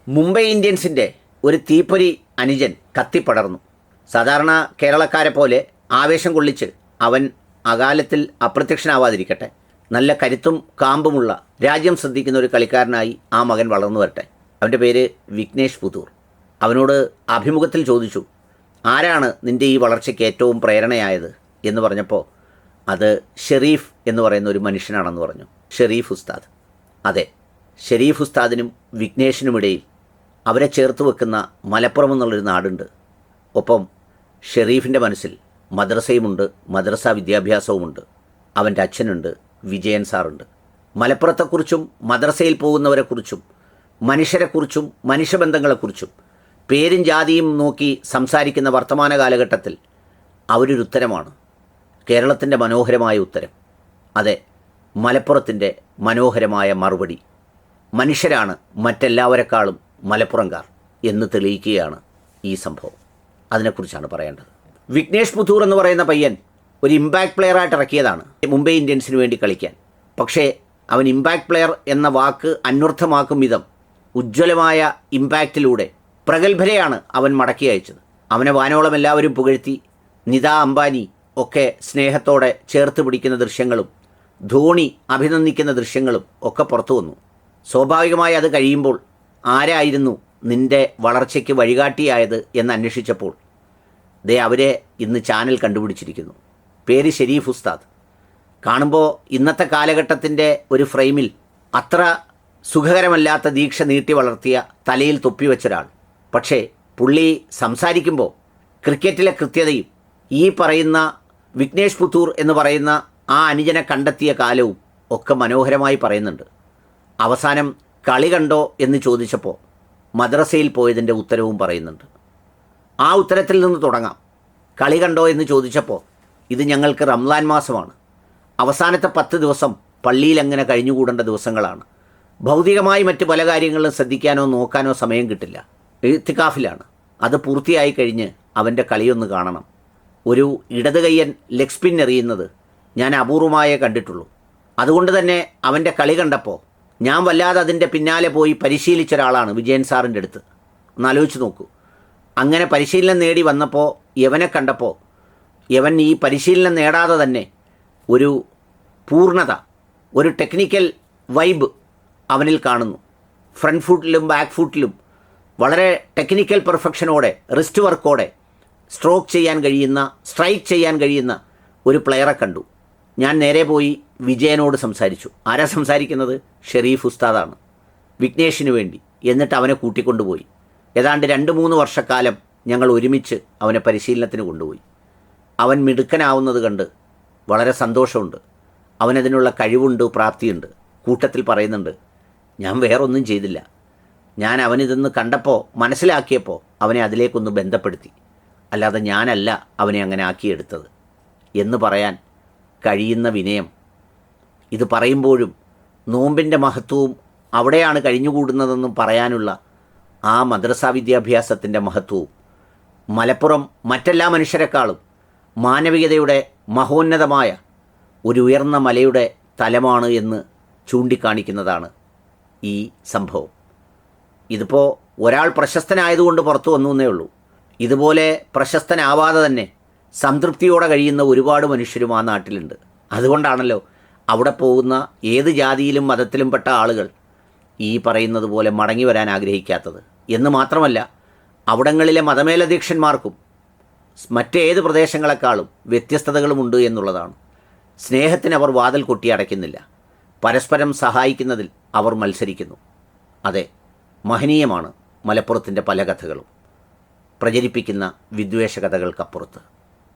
മുംബൈ ഇന്ത്യൻസിൻ്റെ ഒരു തീപ്പൊരി അനുജൻ കത്തിപ്പടർന്നു. സാധാരണ കേരളക്കാരെ പോലെ ആവേശം കൊള്ളിച്ച് അവൻ അകാലത്തിൽ അപ്രത്യക്ഷനാവാതിരിക്കട്ടെ. നല്ല കരുത്തും കാമ്പുമുള്ള രാജ്യം ശ്രദ്ധിക്കുന്ന ഒരു കളിക്കാരനായി ആ മകൻ വളർന്നു വരട്ടെ. അവൻ്റെ പേര് വിഘ്നേഷ് പുതൂർ. അവനോട് അഭിമുഖത്തിൽ ചോദിച്ചു, ആരാണ് നിൻ്റെ ഈ വളർച്ചയ്ക്ക് ഏറ്റവും പ്രേരണയായത് എന്ന് പറഞ്ഞപ്പോൾ അത് ഷെരീഫ് എന്ന് പറയുന്ന ഒരു മനുഷ്യനാണെന്ന് പറഞ്ഞു. ഷെരീഫ് ഉസ്താദ്. അതെ, ഷെരീഫ് ഉസ്താദിനും വിഘ്നേഷിനുമിടയിൽ അവരെ ചേർത്ത് വെക്കുന്ന മലപ്പുറം എന്നുള്ളൊരു നാടുണ്ട്. ഒപ്പം ഷെരീഫിൻ്റെ മനസ്സിൽ മദ്രസയുമുണ്ട്, മദ്രസ വിദ്യാഭ്യാസവുമുണ്ട്. അവൻ്റെ അച്ഛനുണ്ട്, വിജയൻ സാറുണ്ട്. മലപ്പുറത്തെക്കുറിച്ചും മദ്രസയിൽ പോകുന്നവരെക്കുറിച്ചും മനുഷ്യരെക്കുറിച്ചും മനുഷ്യബന്ധങ്ങളെക്കുറിച്ചും പേരും ജാതിയും നോക്കി സംസാരിക്കുന്ന വർത്തമാന കാലഘട്ടത്തിൽ അവരൊരു ഉത്തരമാണ്. കേരളത്തിൻ്റെ മനോഹരമായ ഉത്തരം. അതെ, മലപ്പുറത്തിൻ്റെ മനോഹരമായ മറുപടി. മനുഷ്യരാണ് മറ്റെല്ലാവരെക്കാളും മലപ്പുറംകാർ എന്ന് തെളിയിക്കുകയാണ് ഈ സംഭവം. അതിനെക്കുറിച്ചാണ് പറയേണ്ടത്. വിഘ്നേഷ് പുതൂർ എന്ന് പറയുന്ന പയ്യൻ ഒരു ഇമ്പാക്റ്റ് പ്ലെയറായിട്ട് ഇറക്കിയതാണ് മുംബൈ ഇന്ത്യൻസിന് വേണ്ടി കളിക്കാൻ. പക്ഷേ അവൻ ഇമ്പാക്റ്റ് പ്ലെയർ എന്ന വാക്ക് അന്വർത്ഥമാക്കും വിധം ഉജ്ജ്വലമായ ഇമ്പാക്റ്റിലൂടെ പ്രഗത്ഭരെയാണ് അവൻ മടക്കി അയച്ചത്. അവനെ വാനോളം എല്ലാവരും പുകഴ്ത്തി. നിത അംബാനി ഒക്കെ സ്നേഹത്തോടെ ചേർത്ത് പിടിക്കുന്ന ദൃശ്യങ്ങളും ധോണി അഭിനന്ദിക്കുന്ന ദൃശ്യങ്ങളും ഒക്കെ പുറത്തു വന്നു. സ്വാഭാവികമായി അത് കഴിയുമ്പോൾ ആരായിരുന്നു നിൻ്റെ വളർച്ചയ്ക്ക് വഴികാട്ടിയായത് എന്ന് അന്വേഷിച്ചപ്പോൾ അവരെ ഇന്ന് ചാനൽ കണ്ടുപിടിച്ചിരിക്കുന്നു. പേര് ഷെരീഫ് ഉസ്താദ്. കാണുമ്പോൾ ഇന്നത്തെ കാലഘട്ടത്തിൻ്റെ ഒരു ഫ്രെയിമിൽ അത്ര സുഖകരമല്ലാത്ത ദീക്ഷ നീട്ടി വളർത്തിയ തലയിൽ തൊപ്പി വെച്ചൊരാൾ. പക്ഷേ പുള്ളി സംസാരിക്കുമ്പോൾ ക്രിക്കറ്റിലെ കൃത്യതയും ഈ പറയുന്ന വിഘ്നേഷ് പുതൂർ എന്ന് പറയുന്ന ആ അനുജനെ കണ്ടെത്തിയ കാലവും ഒക്കെ മനോഹരമായി പറയുന്നുണ്ട്. അവസാനം കളി കണ്ടോ എന്ന് ചോദിച്ചപ്പോൾ മദ്രസയിൽ പോയതിൻ്റെ ഉത്തരവും പറയുന്നുണ്ട്. ആ ഉത്തരത്തിൽ നിന്ന് തുടങ്ങാം. കളി കണ്ടോ എന്ന് ചോദിച്ചപ്പോൾ ഇത് ഞങ്ങൾക്ക് റംലാൻ മാസമാണ്, അവസാനത്തെ 10 ദിവസം പള്ളിയിൽ എങ്ങനെ കഴിഞ്ഞുകൂടേണ്ട ദിവസങ്ങളാണ്. ഭൗതികമായി മറ്റ് പല കാര്യങ്ങളും ശ്രദ്ധിക്കാനോ നോക്കാനോ സമയം കിട്ടില്ല. ഇത്തിക്കാഫിലാണ്. അത് പൂർത്തിയായി കഴിഞ്ഞ് അവൻ്റെ കളിയൊന്ന് കാണണം. ഒരു ഇടത് കയ്യൻ ലെഗ് സ്പിൻ എറിയുന്നത് ഞാൻ അപൂർവമായേ കണ്ടിട്ടുള്ളൂ. അതുകൊണ്ട് തന്നെ അവൻ്റെ കളി കണ്ടപ്പോൾ ഞാൻ വല്ലാതെ അതിൻ്റെ പിന്നാലെ പോയി പരിശീലിച്ച ഒരാളാണ് വിജയൻ സാറിൻ്റെ അടുത്ത്. ഒന്ന് ആലോചിച്ച് നോക്കൂ. അങ്ങനെ പരിശീലനം നേടി വന്നപ്പോൾ യവനെ കണ്ടപ്പോൾ യവൻ ഈ പരിശീലനം നേടാതെ തന്നെ ഒരു പൂർണ്ണത, ഒരു ടെക്നിക്കൽ വൈബ് അവനിൽ കാണുന്നു. ഫ്രണ്ട് ഫുട്ടിലും ബാക്ക് ഫുട്ടിലും വളരെ ടെക്നിക്കൽ പെർഫെക്ഷനോടെ, റിസ്റ്റ് വർക്കോടെ സ്ട്രോക്ക് ചെയ്യാൻ കഴിയുന്ന, സ്ട്രൈക്ക് ചെയ്യാൻ കഴിയുന്ന ഒരു പ്ലെയറെ കണ്ടു. ഞാൻ നേരെ പോയി വിജയനോട് സംസാരിച്ചു. ആരാ സംസാരിക്കുന്നത്? ഷെരീഫ് ഉസ്താദാണ്, വിഘ്നേഷിന് വേണ്ടി. എന്നിട്ട് അവനെ കൂട്ടിക്കൊണ്ടുപോയി. ഏതാണ്ട് 2-3 വർഷക്കാലം ഞങ്ങൾ ഒരുമിച്ച് അവനെ പരിശീലനത്തിന് കൊണ്ടുപോയി. അവൻ മിടുക്കനാവുന്നത് കണ്ട് വളരെ സന്തോഷമുണ്ട്. അവനതിനുള്ള കഴിവുണ്ട്, പ്രാപ്തിയുണ്ട്. കൂട്ടത്തിൽ പറയുന്നുണ്ട്, ഞാൻ വേറൊന്നും ചെയ്തില്ല, ഞാൻ അവനിതൊന്ന് കണ്ടപ്പോൾ മനസ്സിലാക്കിയപ്പോൾ അവനെ അതിലേക്കൊന്ന് ബന്ധപ്പെടുത്തി, അല്ലാതെ ഞാനല്ല അവനെ അങ്ങനെ ആക്കിയെടുത്തത് എന്ന് പറയാൻ കഴിയുന്ന വിനയം. ഇത് പറയുമ്പോഴും നോമ്പിൻ്റെ മഹത്വവും അവിടെയാണ് കഴിഞ്ഞുകൂടുന്നതെന്നും പറയാനുള്ള ആ മദ്രസ വിദ്യാഭ്യാസത്തിൻ്റെ മഹത്വവും മലപ്പുറം മറ്റെല്ലാ മനുഷ്യരെക്കാളും മാനവികതയുടെ മഹോന്നതമായ ഒരു ഉയർന്ന മലയുടെ തലമാണ് എന്ന് ചൂണ്ടിക്കാണിക്കുന്നതാണ് ഈ സംഭവം. ഇതിപ്പോൾ ഒരാൾ പ്രശസ്തനായതുകൊണ്ട് പുറത്തു വന്നു എന്നേ ഉള്ളൂ. ഇതുപോലെ പ്രശസ്തനാവാതെ തന്നെ സംതൃപ്തിയോടെ കഴിയുന്ന ഒരുപാട് മനുഷ്യരും ആ നാട്ടിലുണ്ട്. അതുകൊണ്ടാണല്ലോ അവിടെ പോകുന്ന ഏത് ജാതിയിലും മതത്തിലും പെട്ട ആളുകൾ ഈ പറയുന്നത് പോലെ മടങ്ങി വരാൻ ആഗ്രഹിക്കാത്തത്. എന്ന് മാത്രമല്ല, അവിടങ്ങളിലെ മതമേലധ്യക്ഷന്മാർക്കും മറ്റേത് പ്രദേശങ്ങളെക്കാളും വ്യത്യസ്തതകളുമുണ്ട് എന്നുള്ളതാണ്. സ്നേഹത്തിന് അവർ വാതിൽ കൊട്ടി അടയ്ക്കുന്നില്ല. പരസ്പരം സഹായിക്കുന്നതിൽ അവർ മത്സരിക്കുന്നു. അതെ, മഹനീയമാണ് മലപ്പുറത്തിൻ്റെ പല കഥകളും പ്രചരിപ്പിക്കുന്ന വിദ്വേഷ കഥകൾക്കപ്പുറത്ത്.